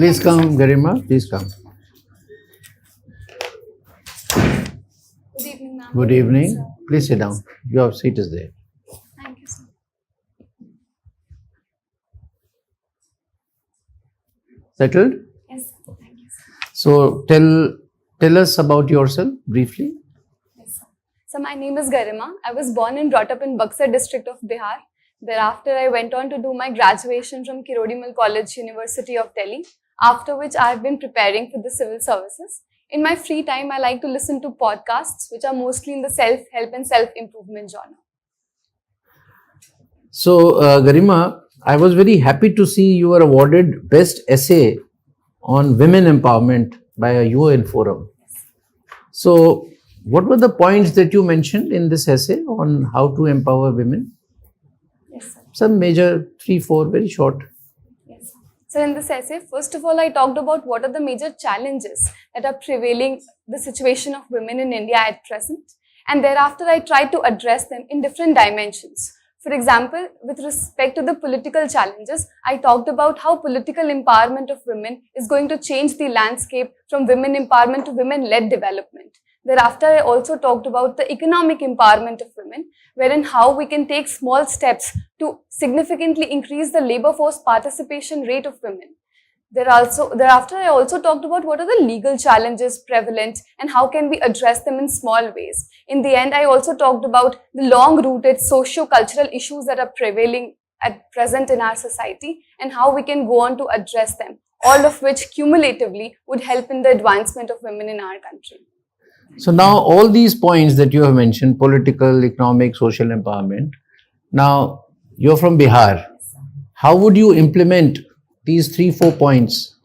Please come, Garima. Please come. Good evening, ma'am. Good evening. Please sit down. Your seat is there. Thank you, sir. Settled? Yes, sir. Thank you, sir. So tell us about yourself briefly. Yes, sir. So my name is Garima. I was born and brought up in Buxar district of Bihar. Thereafter, I went on to do my graduation from Kirodimal College, University of Delhi, after which I have been preparing for the civil services. In my free time, I like to listen to podcasts, which are mostly in the self-help and self-improvement genre. So, Garima, I was very happy to see you were awarded Best Essay on Women Empowerment by a UN Forum. So, what were the points that you mentioned in this essay on how to empower women? Yes, sir. Some major 3-4, very short. Yes. So in this essay, first of all, I talked about what are the major challenges that are prevailing the situation of women in India at present. And thereafter, I tried to address them in different dimensions. For example, with respect to the political challenges, I talked about how political empowerment of women is going to change the landscape from women empowerment to women-led development. Thereafter, I also talked about the economic empowerment of women, wherein how we can take small steps to significantly increase the labor force participation rate of women. Thereafter, I also talked about what are the legal challenges prevalent and how can we address them in small ways. In the end, I also talked about the long-rooted socio-cultural issues that are prevailing at present in our society and how we can go on to address them, all of which cumulatively would help in the advancement of women in our country. So now all these points that you have mentioned, political, economic, social empowerment, now you're from Bihar. How would you implement these 3-4 points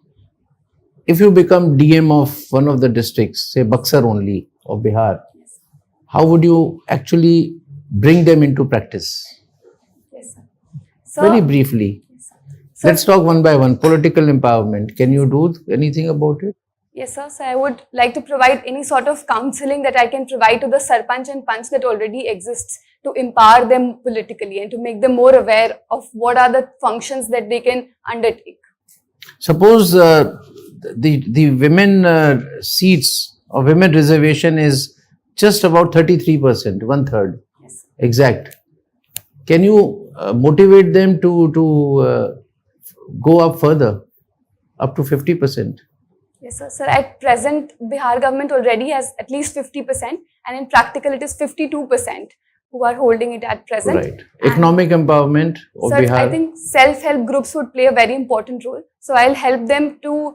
if you become DM of one of the districts, say Buxar only of Bihar? How would you actually bring them into practice? Yes, sir. So, Very briefly. yes, sir. So, Let's talk one by one. Political empowerment. Can you do anything about it? yes, sir. So I would like to provide any sort of counseling that I can provide to the Sarpanch and Panch that already exists to empower them politically and to make them more aware of what are the functions that they can undertake. Suppose the women seats or women reservation is just about 33%, 1/3, Yes, sir. exact. Can you motivate them to go up further, up to 50%? Yes, sir. So at present, Bihar government already has at least 50%, and in practical, it is 52% who are holding it at present. Right. Economic empowerment of So Bihar. I think self-help groups would play a very important role. So I'll help them to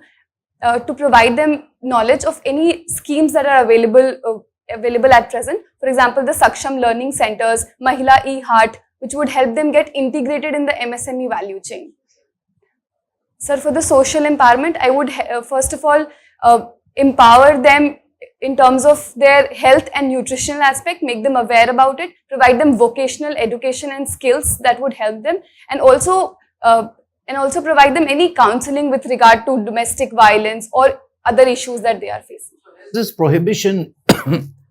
provide them knowledge of any schemes that are available at present. For example, the Saksham Learning Centers, Mahila E-Heart, which would help them get integrated in the MSME value chain. Sir, for the social empowerment, I would first of all empower them in terms of their health and nutritional aspect, make them aware about it, provide them vocational education and skills that would help them, and also provide them any counseling with regard to domestic violence or other issues that they are facing. This prohibition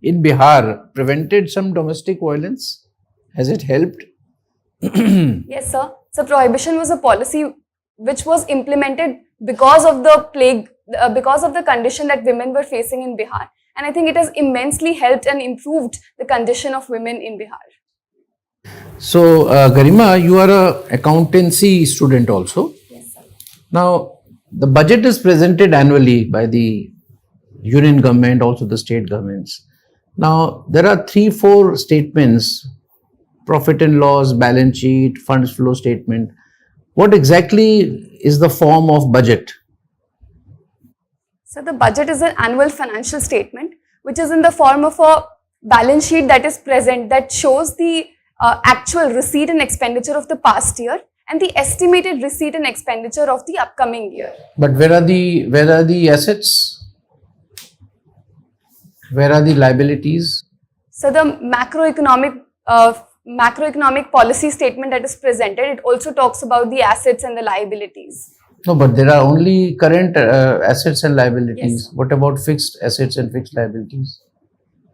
in Bihar prevented some domestic violence? Has it helped? Yes, sir. So prohibition was a policy which was implemented because of the plague, because of the condition that women were facing in Bihar. And I think it has immensely helped and improved the condition of women in Bihar. So, Garima, you are an accountancy student also. Yes, sir. Now, the budget is presented annually by the union government, also the state governments. Now, there are 3-4 statements, profit and loss, balance sheet, funds flow statement. What exactly is the form of budget? So the budget is an annual financial statement, which is in the form of a balance sheet that is present, that shows the actual receipt and expenditure of the past year and the estimated receipt and expenditure of the upcoming year. But where are the assets? Where are the liabilities? So the macroeconomic policy statement that is presented, it also talks about the assets and the liabilities. No, but there are only current assets and liabilities. Yes. What about fixed assets and fixed liabilities?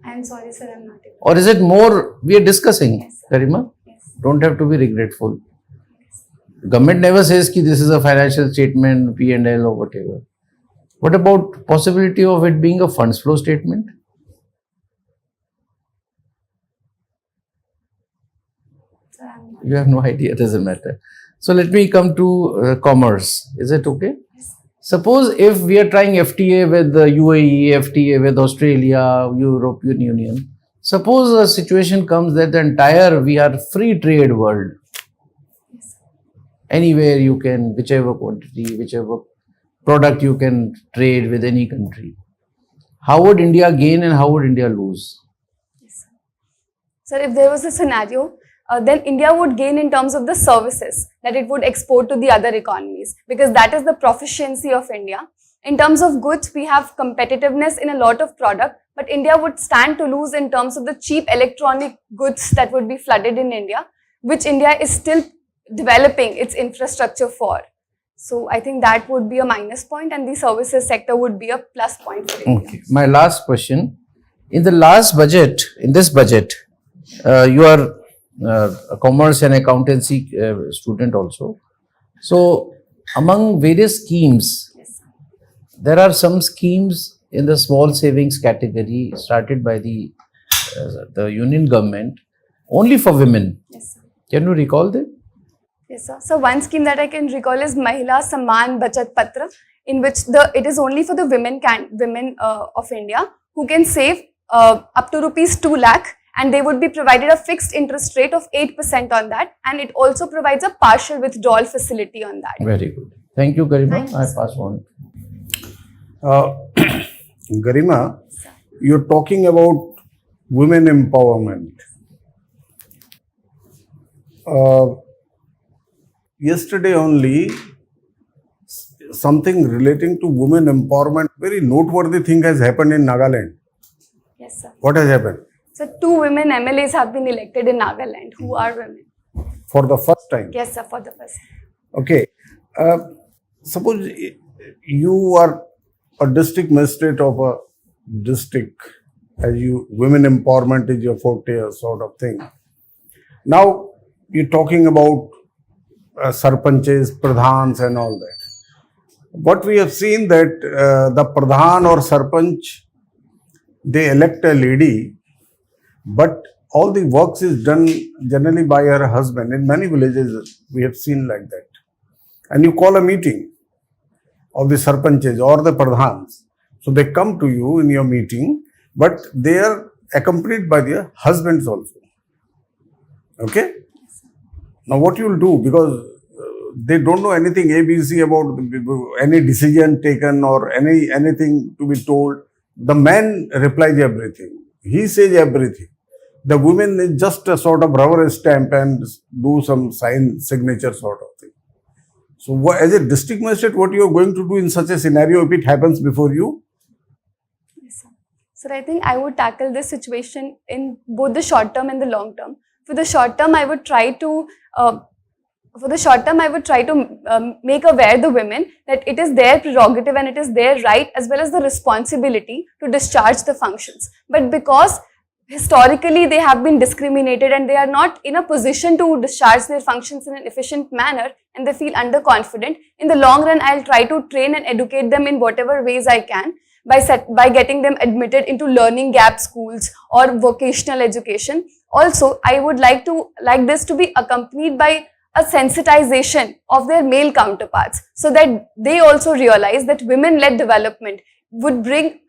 I'm sorry, sir, I'm not able. Or is it more we are discussing, Yes, sir. Garima? Yes. Don't have to be regretful. Government never says ki this is a financial statement, P&L or whatever. What about possibility of it being a funds flow statement? You have no idea, doesn't matter. So let me come to commerce. Is it okay? Suppose if we are trying FTA with the UAE, FTA with Australia, European Union, suppose a situation comes that the entire we are free trade world. Anywhere you can, whichever quantity, whichever product you can trade with any country. How would India gain and how would India lose? So if there was a scenario, then India would gain in terms of the services that it would export to the other economies, because that is the proficiency of India. In terms of goods, we have competitiveness in a lot of product, but India would stand to lose in terms of the cheap electronic goods that would be flooded in India, which India is still developing its infrastructure for. So I think that would be a minus point, and the services sector would be a plus point for India. Okay. My last question. In the last budget, in this budget, you are a commerce and accountancy student also. So among various schemes, there are some schemes in the small savings category started by the union government only for women. Yes, sir. Can you recall them? Yes, sir. So one scheme that I can recall is Mahila Samman Bachat Patra, in which it is only for the women of India who can save up to rupees 2 lakh, and they would be provided a fixed interest rate of 8% on that, and it also provides a partial withdrawal facility on that. Very good. Thank you, Garima. Thank you, I sir. pass on. Garima, you're talking about women empowerment. Yesterday only, something relating to women empowerment, very noteworthy thing has happened in Nagaland. Yes, sir. What has happened? So 2 women MLAs have been elected in Nagaland who are women. For the first time. Yes, sir, for the first time. Okay. Suppose you are a district magistrate of a district, as you, women empowerment is your forte sort of thing. Now, you're talking about sarpanches, pradhans and all that. What we have seen that the pradhan or sarpanch, they elect a lady, but all the works is done generally by her husband. In many villages, we have seen like that. And you call a meeting of the sarpanches or the pradhans. So they come to you in your meeting, but they are accompanied by their husbands also. Okay? Now what you will do, because they don't know anything ABC about any decision taken or anything to be told. The man replies everything. He says everything. The woman is just a sort of rubber stamp and do some signature sort of thing. So as a district magistrate, what you are going to do in such a scenario if it happens before you? Yes, sir. So I think I would tackle this situation in both the short term and the long term. For the short term, I would try to make aware the women that it is their prerogative and it is their right as well as the responsibility to discharge the functions. But because historically they have been discriminated and they are not in a position to discharge their functions in an efficient manner and they feel underconfident, in the long run I'll try to train and educate them in whatever ways I can by getting them admitted into learning gap schools or vocational education. Also, I would like this to be accompanied by a sensitization of their male counterparts so that they also realize that women-led development would bring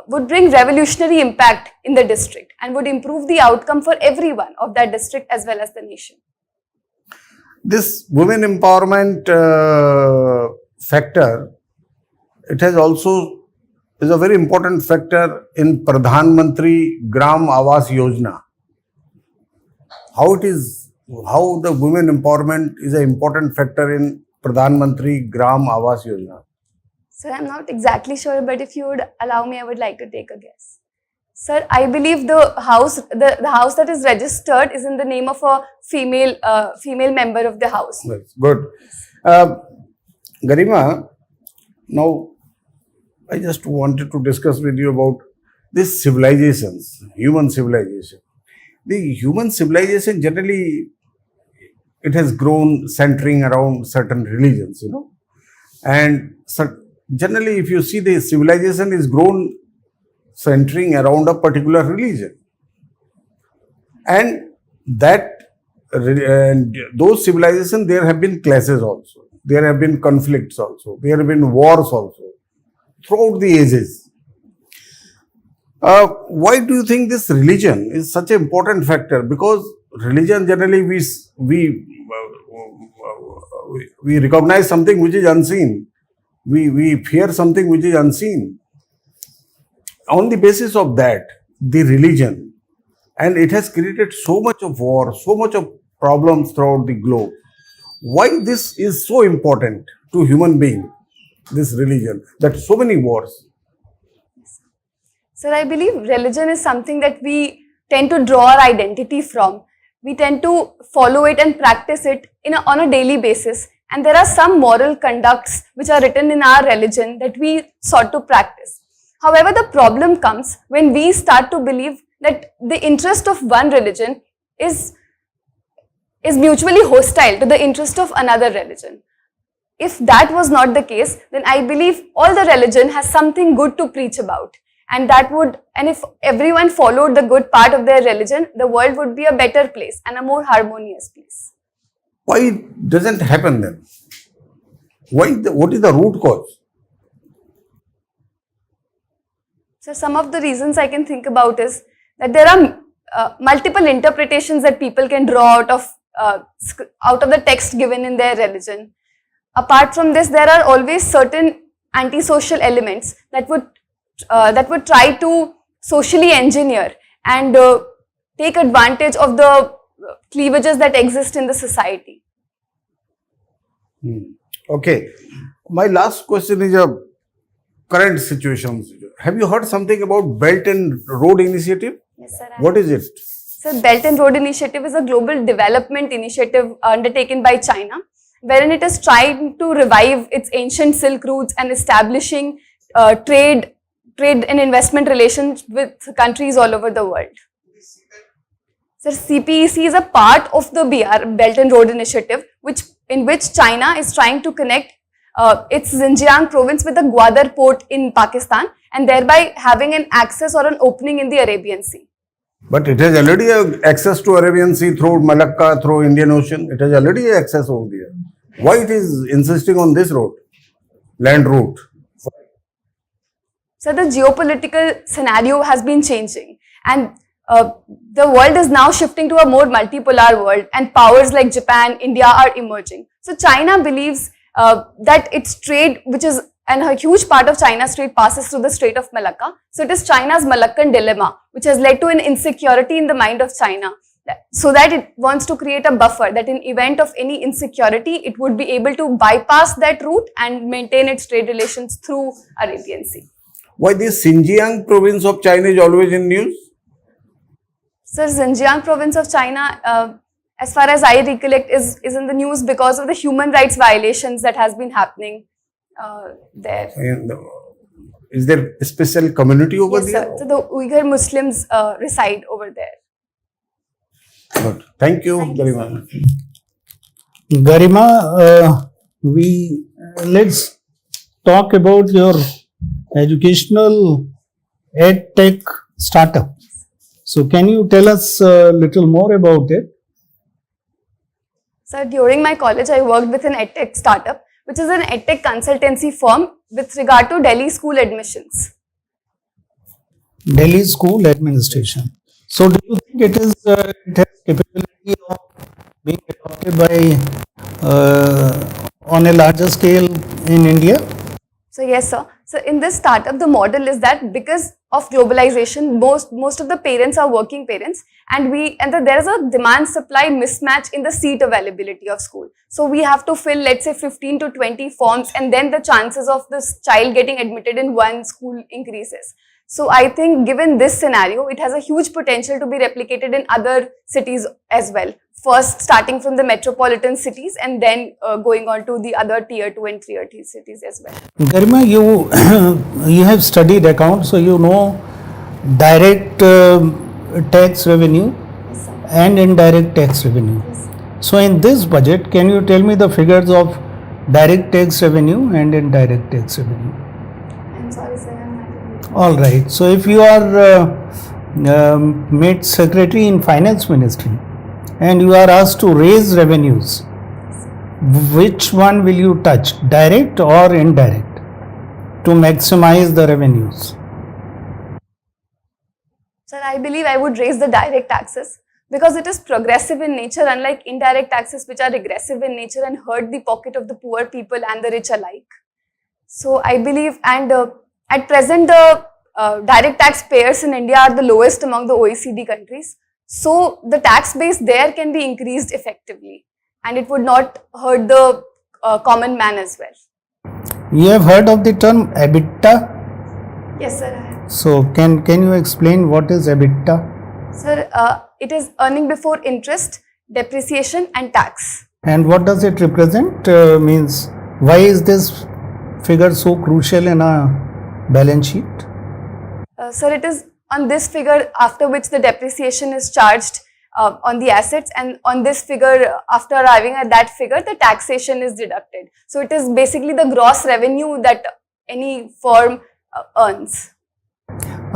revolutionary impact in the district and would improve the outcome for everyone of that district as well as the nation. This women empowerment factor, it has also is a very important factor in Pradhan Mantri Gram Awas Yojana. How the women empowerment is an important factor in Pradhan Mantri Gram Awas Yojana? Sir, I'm not exactly sure, but if you would allow me, I would like to take a guess. Sir, I believe the house that is registered is in the name of a female member of the house. That's good. Garima, now I just wanted to discuss with you about these civilizations, human civilization. The human civilization generally it has grown centering around certain religions, and generally, if you see, the civilization is grown centering around a particular religion, and those civilizations, there have been clashes also, there have been conflicts also, there have been wars also throughout the ages. Why do you think this religion is such an important factor? Because religion, generally we recognize something which is unseen. We fear something which is unseen. On the basis of that, the religion, and it has created so much of war, so much of problems throughout the globe. Why this is so important to human being, this religion, that so many wars? Sir, I believe religion is something that we tend to draw our identity from. We tend to follow it and practice it on a daily basis. And there are some moral conducts which are written in our religion that we sought to practice. However, the problem comes when we start to believe that the interest of one religion is mutually hostile to the interest of another religion. If that was not the case, then I believe all the religion has something good to preach about. And if everyone followed the good part of their religion, the world would be a better place and a more harmonious place. Why it doesn't happen then? What is the root cause? So some of the reasons I can think about is that there are multiple interpretations that people can draw out of the text given in their religion. Apart from this, there are always certain antisocial elements that would try to socially engineer and take advantage of the cleavages that exist in the society. Okay. My last question is a current situation. Have you heard something about Belt and Road Initiative? Yes, sir. What is it? So, Belt and Road Initiative is a global development initiative undertaken by China, wherein it is trying to revive its ancient Silk routes and establishing trade and investment relations with countries all over the world. So, CPEC is a part of the Belt and Road Initiative, in which China is trying to connect its Xinjiang province with the Gwadar port in Pakistan, and thereby having an access or an opening in the Arabian Sea. But it has already access to Arabian Sea through Malacca, through Indian Ocean. It has already access over there. Why it is insisting on this route, land route? So the geopolitical scenario has been changing, and the world is now shifting to a more multipolar world, and powers like Japan, India are emerging. So China believes that its trade, and a huge part of China's trade passes through the Strait of Malacca. So it is China's Malaccan dilemma, which has led to an insecurity in the mind of China, so that it wants to create a buffer that in event of any insecurity, it would be able to bypass that route and maintain its trade relations through Arabian Sea. Why this Xinjiang province of China is always in news? Sir, Xinjiang province of China, as far as I recollect, is in the news because of the human rights violations that has been happening there. And, is there a special community over Yes, there? sir. So the Uyghur Muslims reside over there. Good. Thank you very much. Garima, let's talk about your educational ed tech startup. So can you tell us a little more about it? So during my college, I worked with an edtech startup, which is an edtech consultancy firm with regard to Delhi school admissions. Delhi school administration. So do you think it has capability of being adopted by on a larger scale in India? So yes, sir. So in this startup, the model is that because of globalization, most of the parents are working parents, and there is a demand supply mismatch in the seat availability of school. So we have to fill, let's say, 15 to 20 forms, and then the chances of this child getting admitted in one school increases. So I think given this scenario, it has a huge potential to be replicated in other cities as well. First starting from the metropolitan cities and then going on to the other tier 2 and tier 3 cities as well. Garima, you have studied accounts, so you know direct tax revenue Yes, sir. and indirect tax revenue. Yes, sir. So in this budget, can you tell me the figures of direct tax revenue and indirect tax revenue? I'm sorry, sir, I'm not able to. All right. So if you are made secretary in finance ministry and you are asked to raise revenues, which one will you touch, direct or indirect, to maximize the revenues? Sir, I believe I would raise the direct taxes because it is progressive in nature, unlike indirect taxes, which are regressive in nature and hurt the pocket of the poor people and the rich alike. So I believe, and at present, the direct taxpayers in India are the lowest among the OECD countries. So the tax base there can be increased effectively, and it would not hurt the common man as well. You have heard of the term EBITDA? Yes, sir, I have. So can you explain what is EBITDA? Sir, it is earning before interest, depreciation and tax. And what does it represent? Means why is this figure so crucial in a balance sheet? Sir, it is on this figure after which the depreciation is charged on the assets, and on this figure, after arriving at that figure, the taxation is deducted. So it is basically the gross revenue that any firm earns.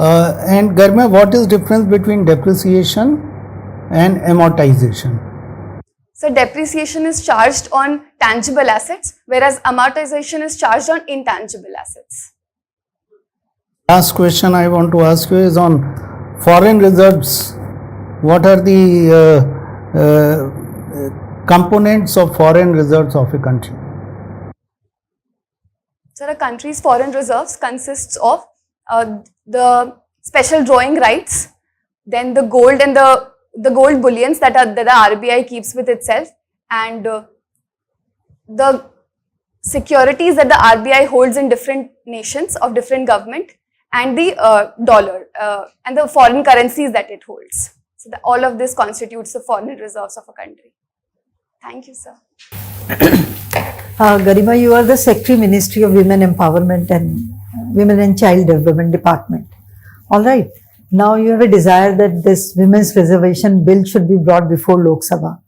And Garima, what is difference between depreciation and amortization? So depreciation is charged on tangible assets, whereas amortization is charged on intangible assets. Last question I want to ask you is on foreign reserves. What are the components of foreign reserves of a country? So a country's foreign reserves consists of the special drawing rights, then the gold and the gold bullions that the RBI keeps with itself, and the securities that the RBI holds in different nations of different government, and the dollar and the foreign currencies that it holds. So all of this constitutes the foreign reserves of a country. Thank you, sir. Garima, you are the Secretary Ministry of Women Empowerment and Women and Child Development Department. All right. Now you have a desire that this Women's Reservation Bill should be brought before Lok Sabha,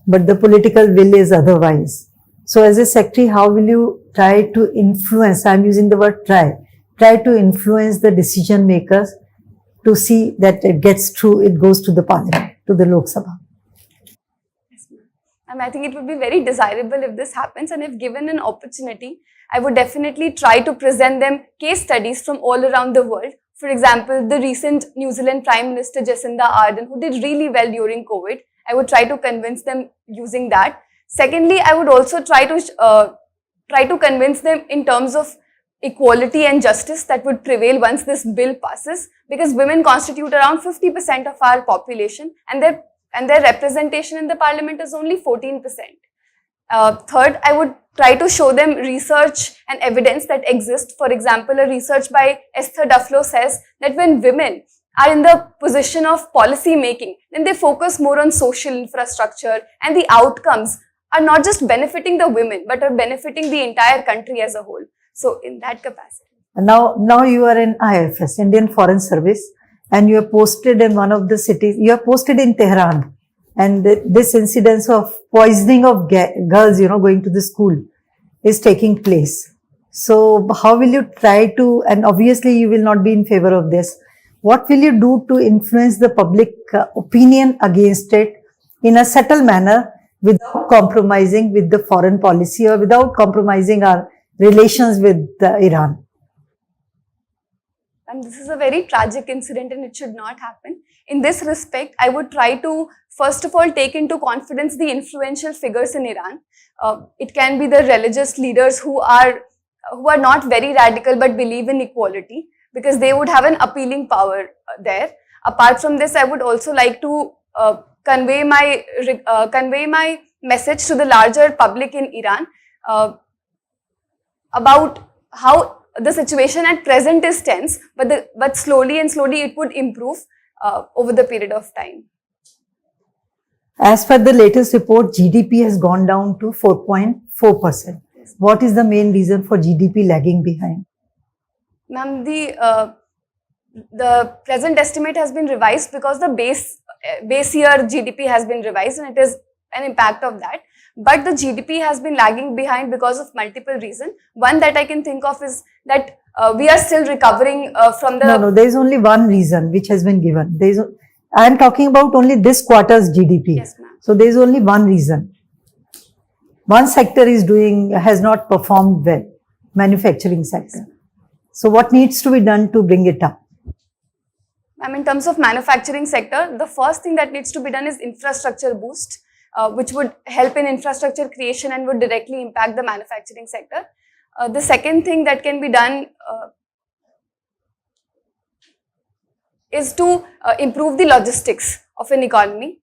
but the political will is otherwise. So as a Secretary, how will you try to influence, I am using the word try to influence the decision makers to see that it gets through, it goes to the Parliament, to the Lok Sabha? I think it would be very desirable if this happens, and if given an opportunity, I would definitely try to present them case studies from all around the world. For example, the recent New Zealand Prime Minister Jacinda Ardern, who did really well during COVID, I would try to convince them using that. Secondly, I would also try to convince them in terms of equality and justice that would prevail once this bill passes, because women constitute around 50% of our population, and their representation in the Parliament is only 14%. Third, I would try to show them research and evidence that exists. For example, a research by Esther Duflo says that when women are in the position of policy making, then they focus more on social infrastructure, and the outcomes are not just benefiting the women, but are benefiting the entire country as a whole. So in that capacity. Now you are in IFS, Indian Foreign Service, and you are posted in one of the cities, you are posted in Tehran, and this incidence of poisoning of girls, going to the school is taking place. So how will you try to, and obviously you will not be in favor of this, what will you do to influence the public opinion against it in a subtle manner without compromising with the foreign policy or without compromising our relations with Iran? And this is a very tragic incident and it should not happen. In this respect, I would try to first of all take into confidence the influential figures in Iran. It can be the religious leaders who are not very radical but believe in equality, because they would have an appealing power there. Apart from this, I would also like to convey my message to the larger public in Iran about how the situation at present is tense, but slowly it would improve over the period of time. As per the latest report, GDP has gone down to 4.4%. What is the main reason for GDP lagging behind? Ma'am, the present estimate has been revised because the base year GDP has been revised, and it is an impact of that. But the GDP has been lagging behind because of multiple reasons. One that I can think of is that we are still recovering from the... No, there is only one reason which has been given. I am talking about only this quarter's GDP. Yes, ma'am. So there is only one reason. One sector has not performed well, manufacturing sector. So what needs to be done to bring it up? In terms of manufacturing sector, the first thing that needs to be done is infrastructure boost, which would help in infrastructure creation and would directly impact the manufacturing sector. The second thing that can be done is to improve the logistics of an economy,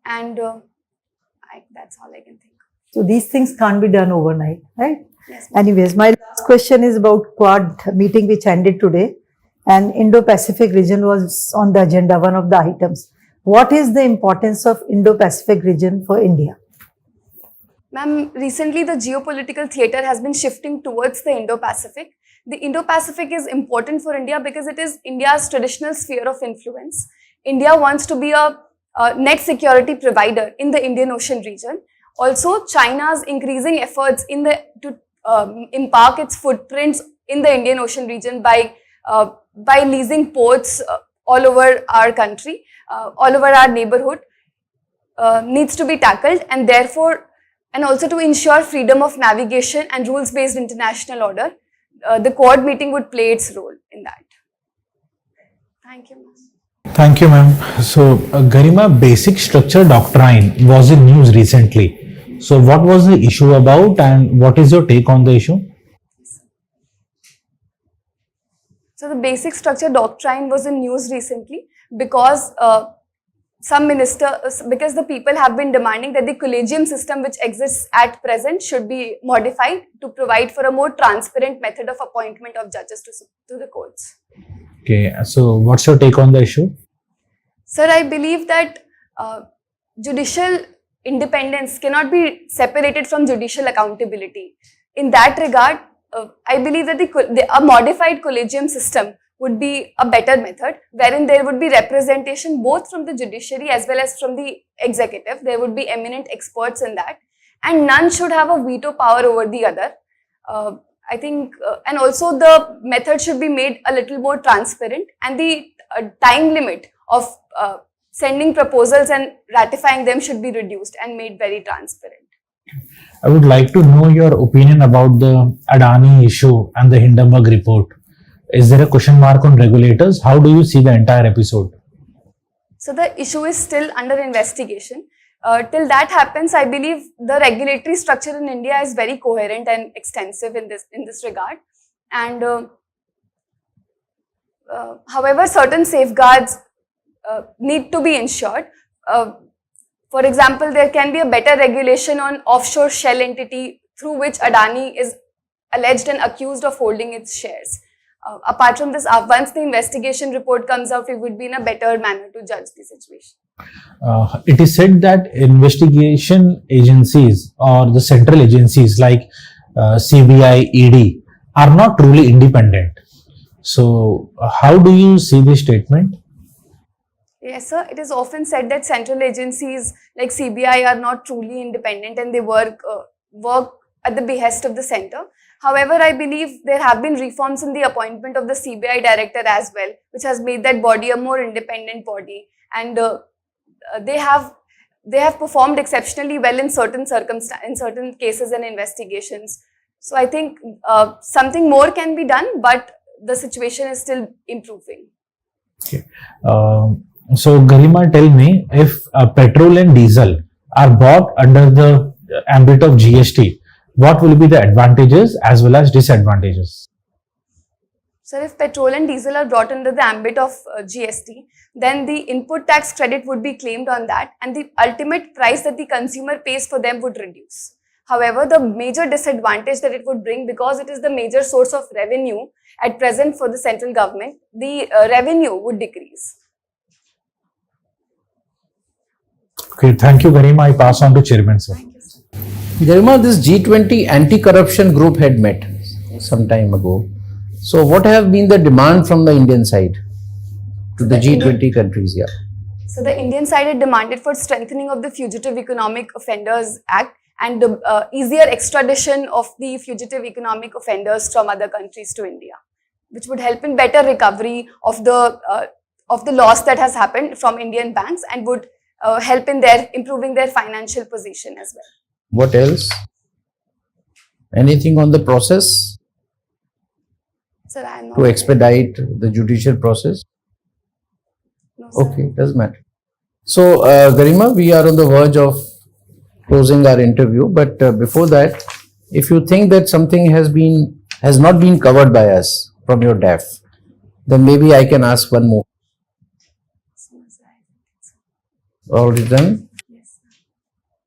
and that's all I can think. So these things can't be done overnight, right? Yes, ma'am. Anyways, my last question is about Quad meeting which ended today, and Indo-Pacific region was on the agenda, one of the items. What is the importance of Indo-Pacific region for India? Ma'am, recently the geopolitical theatre has been shifting towards the Indo-Pacific. The Indo-Pacific is important for India because it is India's traditional sphere of influence. India wants to be a net security provider in the Indian Ocean region. Also, China's increasing efforts to impart its footprints in the Indian Ocean region by leasing ports all over our country, all over our neighborhood, needs to be tackled, and therefore, and also to ensure freedom of navigation and rules-based international order, the Quad meeting would play its role in that. Thank you, ma'am. Thank you, ma'am. So, Garima, basic structure doctrine was in news recently. So, what was the issue about, and what is your take on the issue? So, the basic structure doctrine was in news recently because because the people have been demanding that the collegium system which exists at present should be modified to provide for a more transparent method of appointment of judges to the courts. Okay, so what's your take on the issue? Sir, I believe that judicial independence cannot be separated from judicial accountability. In that regard, I believe that a modified collegium system would be a better method, wherein there would be representation both from the judiciary as well as from the executive. There would be eminent experts in that, and none should have a veto power over the other. I think, and also the method should be made a little more transparent, and the time limit of sending proposals and ratifying them should be reduced and made very transparent. I would like to know your opinion about the Adani issue and the Hindenburg report. Is there a question mark on regulators? How do you see the entire episode? So the issue is still under investigation. Till that happens, I believe the regulatory structure in India is very coherent and extensive in this regard. And however, certain safeguards need to be ensured. For example, there can be a better regulation on offshore shell entity through which Adani is alleged and accused of holding its shares. Apart from this, once the investigation report comes out, we would be in a better manner to judge the situation. It is said that investigation agencies or the central agencies like CBI, ED are not truly independent. So, how do you see this statement? Yes, sir. It is often said that central agencies like CBI are not truly independent and they work at the behest of the center. However, I believe there have been reforms in the appointment of the CBI director as well, which has made that body a more independent body, and they have performed exceptionally well in certain cases and investigations. So I think something more can be done, but the situation is still improving. Okay. So Garima, tell me, if petrol and diesel are bought under the ambit of GST, what will be the advantages as well as disadvantages? So if petrol and diesel are brought under the ambit of GST, then the input tax credit would be claimed on that, and the ultimate price that the consumer pays for them would reduce. However, the major disadvantage that it would bring, because it is the major source of revenue at present for the central government, the revenue would decrease. Okay, thank you, Garima. I pass on to Chairman, sir. Thank you, sir. Garima, this G20 anti-corruption group had met some time ago. So what have been the demand from the Indian side to the G20 countries? Yeah. So the Indian side had demanded for strengthening of the Fugitive Economic Offenders Act and the easier extradition of the fugitive economic offenders from other countries to India, which would help in better recovery of the loss that has happened from Indian banks and would help in their improving their financial position as well. What else? Anything on the process Sir, I am not to expedite the judicial process? No, sir. Okay, doesn't matter. So, Garima, we are on the verge of closing our interview, but before that, if you think that something has not been covered by us from your DAF, then maybe I can ask one more. Already done? Yes.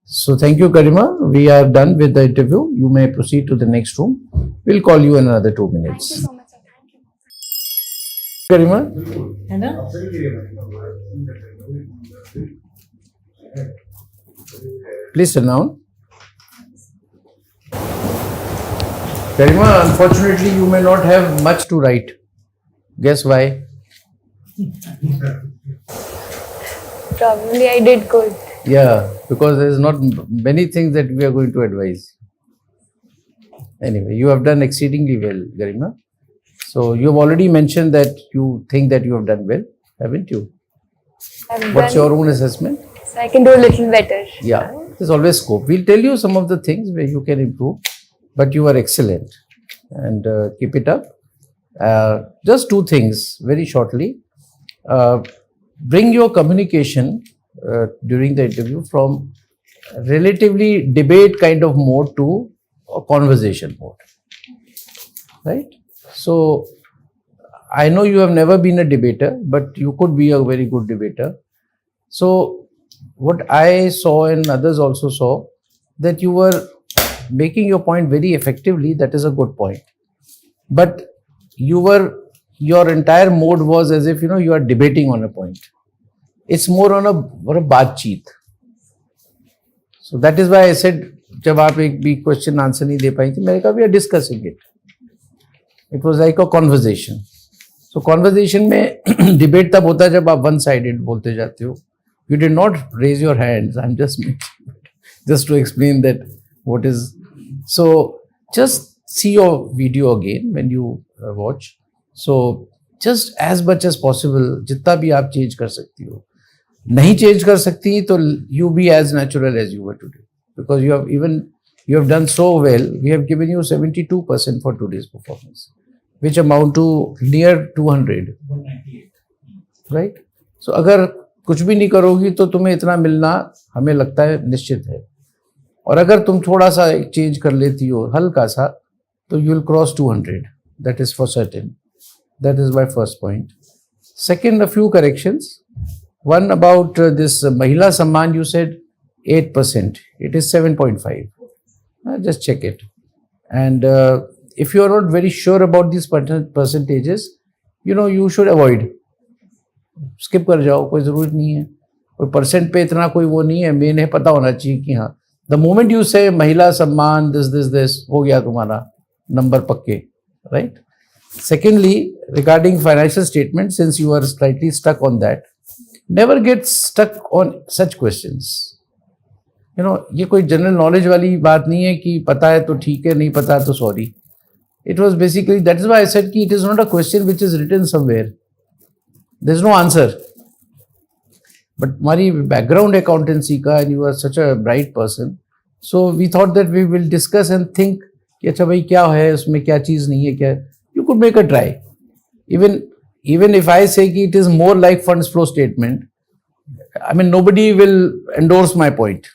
So thank you, Garima. We are done with the interview. You may proceed to the next room. We'll call you in another 2 Thank minutes. you so much, sir. Thank you. Garima, है ना? please sit down. Garima, unfortunately, you may not have much to write. Guess why? Probably I did good. Yeah, because there is not many things that we are going to advise. Anyway, you have done exceedingly well, Garima. So you have already mentioned that you think that you have done well, haven't you? What's your own assessment? So I can do a little better. Yeah, there's always scope. We'll tell you some of the things where you can improve, but you are excellent and keep it up. Just 2 things very shortly. Bring your communication during the interview from relatively debate kind of mode to a conversation mode, right? So I know you have never been a debater, but you could be a very good debater. So what I saw and others also saw, that you were making your point very effectively. That is a good point. But your entire mode was as if, you are debating on a point. It's more on a baatcheet. So that is why I said, जब आप एक भी question answer नहीं दे पाई थी, मैंने कहा we are discussing it. It was like a conversation. So conversation में debate तब होता है जब आप one sided बोलते जाते हो. You did not raise your hands. I'm just to explain that what is. So just see your video again when you watch. So just as much as possible, जितना भी आप change कर सकती हो. नहीं change कर सकती तो you be as natural as you were today, because you have done so well. We have given you 72% for today's performance, which amount to near 200, right? So अगर कुछ भी नहीं करोगी तो तुम्हें इतना मिलना हमें लगता है निश्चित है, और अगर तुम थोड़ा सा चेंज कर लेती हो हल्का सा तो you will cross 200. That is for certain. That is my first point. Second, a few corrections. One about this Mahila Samman, you said 8%. It is 7.5. Just check it. And if you are not very sure about these percentages, you should avoid. Skip कर जाओ, कोई ज़रूरत नहीं है. कोई percent पे इतना कोई वो नहीं है. मेन है पता होना चाहिए कि हाँ, the moment you say महिला सम्मान this हो गया तुम्हारा नंबर पक्के, right? Secondly, regarding financial statement, since you are slightly stuck on that, never get stuck on such questions. ये कोई जनरल नॉलेज वाली बात नहीं है कि पता है तो ठीक है, नहीं पता है तो sorry. It was basically, that is why I said कि it is not a question which is written somewhere. There is no answer. But हमारी background accountancy का, and you are such a bright person, so we thought that we will discuss and think कि अच्छा भाई क्या है उसमें, क्या चीज़ नहीं है, क्या. You could make a try. Even if I say कि it is more like funds flow statement, I mean nobody will endorse my point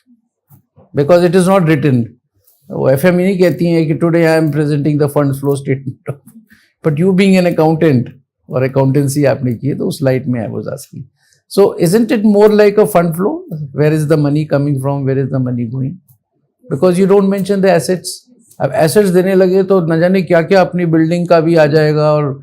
because it is not written. वो FME नहीं कहती हैं कि today I am presenting the funds flow statement. But you being an accountant और accountancy आपने की है तो उस slide में I was asking. So isn't it more like a fund flow? Where is the money coming from? Where is the money going? Because you don't mention the assets. अब assets देने लगे तो न जाने क्या क्या अपनी बिल्डिंग का भी आ जाएगा, और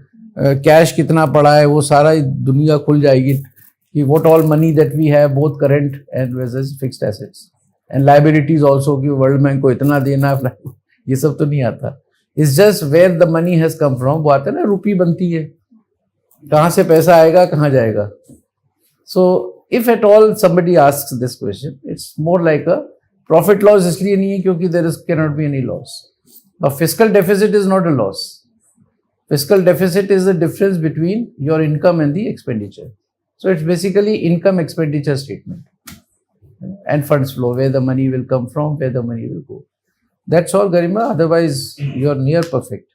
कैश कितना पड़ा है वो सारा दुनिया खुल जाएगी कि what all money that we have, both current and versus fixed assets and liabilities also, कि वर्ल्ड बैंक को इतना देना, ये सब तो नहीं आता. It's just where the money has come from. वो आता है ना, रुपी बनती है, कहाँ से पैसा आएगा कहाँ जाएगा. So if at all somebody asks this question, it's more like a profit loss इसलिए नहीं है क्योंकि there cannot be any loss. A fiscal deficit is not a loss. Fiscal deficit is the difference between your income and the expenditure. So it's basically income expenditure statement and funds flow, where the money will come from, where the money will go. That's all, Garima. Otherwise, you're near perfect.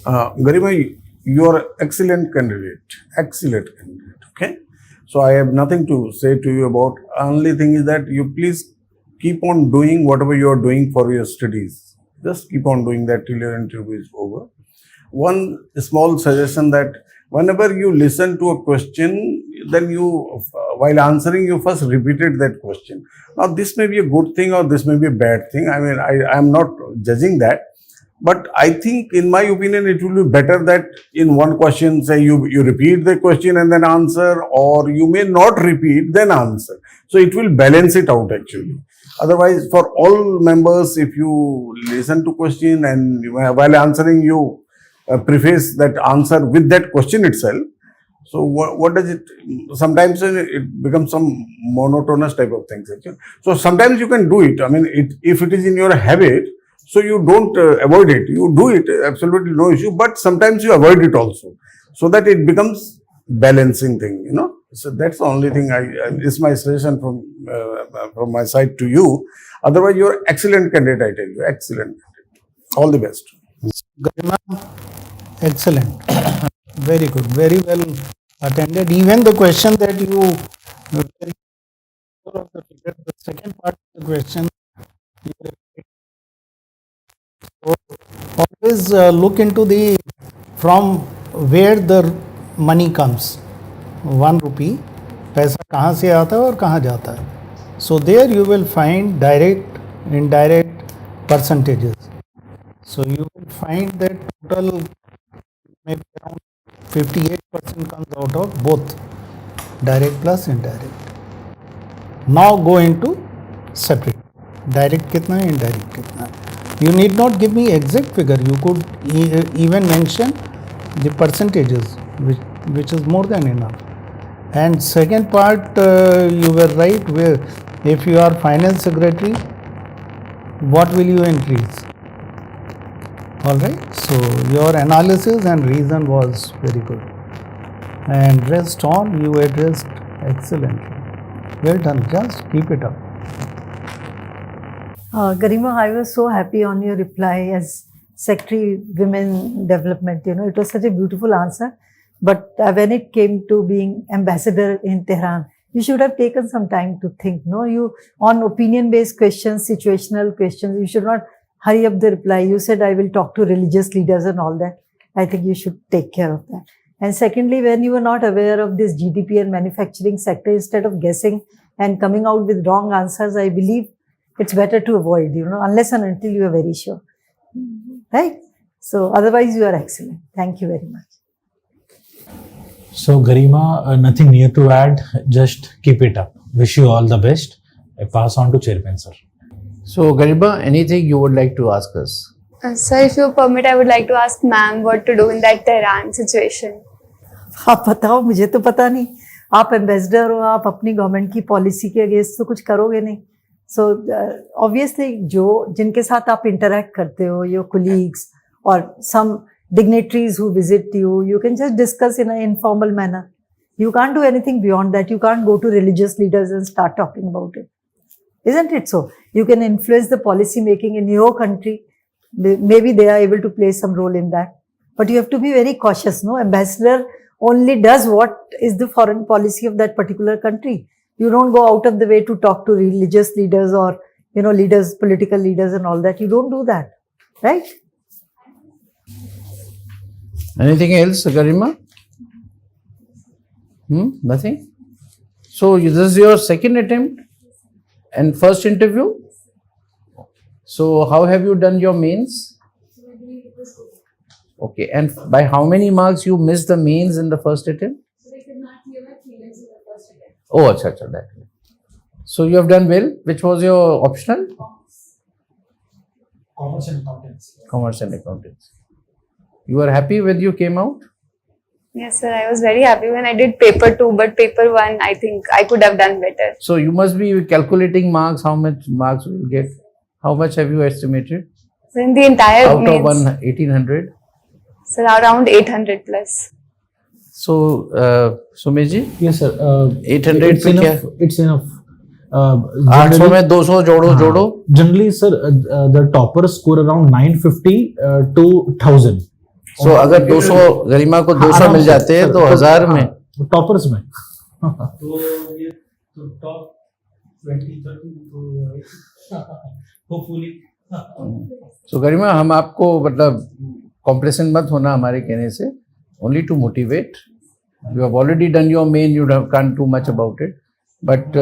Garima, you are excellent candidate. Excellent candidate. Okay. So I have nothing to say to you about. Only thing is that you please keep on doing whatever you are doing for your studies. Just keep on doing that till your interview is over. One small suggestion that whenever you listen to a question, then you, while answering, you first repeated that question. Now, this may be a good thing or this may be a bad thing. I mean, I am not judging that. But I think, in my opinion, it will be better that in one question, say you repeat the question and then answer, or you may not repeat, then answer. So it will balance it out actually. Otherwise, for all members, if you listen to question and while answering, you preface that answer with that question itself. So what does it? Sometimes it becomes some monotonous type of things actually. So sometimes you can do it. I mean, if it is in your habit, so you don't avoid it. You do it, absolutely no issue. But sometimes you avoid it also, so that it becomes balancing thing. You know. So that's the only thing is my suggestion from my side to you. Otherwise, you're excellent candidate. I tell you, excellent. All the best. Garima, excellent. Very good. Very well attended. Even the question that you, the second part of the question, always look into the from where the money comes. 1 rupee, पैसा कहाँ से आता है और कहाँ जाता है. So there you will find direct, indirect percentages. So you will find that total maybe around 58% comes out of both direct plus indirect. Now go into separate. Direct कितना है, indirect कितना है. You need not give me exact figure. You could even mention the percentages, which is more than enough. And second part, you were right, where if you are finance secretary, what will you increase? Alright, so your analysis and reason was very good. And rest on, you addressed excellently. Well done, just keep it up. Garima, I was so happy on your reply as Secretary Women Development. You know, it was such a beautiful answer. But when it came to being ambassador in Tehran, you should have taken some time to think. No, you on opinion-based questions, situational questions, you should not hurry up the reply. You said, I will talk to religious leaders and all that. I think you should take care of that. And secondly, when you were not aware of this GDP and manufacturing sector, instead of guessing and coming out with wrong answers, I believe it's better to avoid, you know, unless and until you are very sure. Right? So otherwise you are excellent. Thank you very much. So Garima, nothing new to add, just keep it up. Wish you all the best. I pass on to Chairman sir. So Garima, anything you would like to ask us? Sir, if you permit, I would like to ask ma'am what to do in that Tehran situation. आप बताओ, मुझे तो पता नहीं. आप ambassador हो, आप अपनी गवर्नमेंट की पॉलिसी के अगेंस्ट तो कुछ करोगे नहीं. सो ऑब्वियसली जिनके साथ आप इंटरेक्ट करते हो, योर कोलीग्स और सम dignitaries who visit you can just discuss in an informal manner. You can't do anything beyond that. You can't go to religious leaders and start talking about it. Isn't it so? You can influence the policy making in your country. Maybe they are able to play some role in that. But you have to be very cautious, no? Ambassador only does what is the foreign policy of that particular country. You don't go out of the way to talk to religious leaders or, you know, leaders, political leaders and all that. You don't do that. Right? Anything else, Garima? Nothing? So this is your second attempt and first interview? So how have you done your mains? Okay, and by how many marks you missed the mains in the first attempt? Oh, acha, that. So you have done well. Which was your optional? Commerce and accountancy. You are happy when you came out? Yes, sir. I was very happy when I did paper 2, but paper 1, I think I could have done better. So you must be calculating marks, how much marks you will get. How much have you estimated? So in the entire Out of mains, 1800? so around 800 plus. So, Sumesh Yes, sir. 800 it's पे क्या? enough. It's enough. 800 में 200 जोड़ो. Generally, sir, the toppers score around 950 to 1000. So अगर 200 गरिमा को 200 मिल जाते हैं तो 1000 में. टॉपर्स में. तो ये तो टॉप 20-30 तो होपफुली So गरिमा, हम आपको मतलब कॉम्प्लेसेंट मत होना हमारे कहने से. Only to motivate. You have already done your main. You can't do much about it. But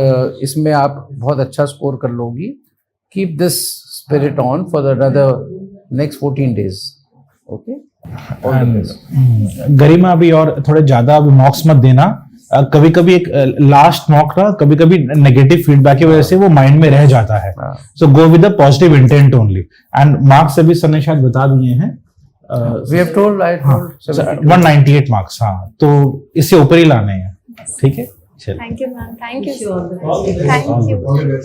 इसमें आप बहुत अच्छा स्कोर कर लोगी. Keep this spirit on for the another next 14 days. Okay. गरिमा अभी और थोड़े ज्यादा अभी मॉक्स मत देना. कभी कभी एक लास्ट मॉक ना कभी कभी नेगेटिव फीडबैक की वजह से वो माइंड में रह जाता है. So go with the positive intent only. And marks अभी सर ने शायद बता दिए हैं. We have told, I told 198 marks. हाँ, तो इससे ऊपर ही लाने हैं. ठीक है. चलिए. Thank you, ma'am. Thank you. Wish you all the best. Thank you.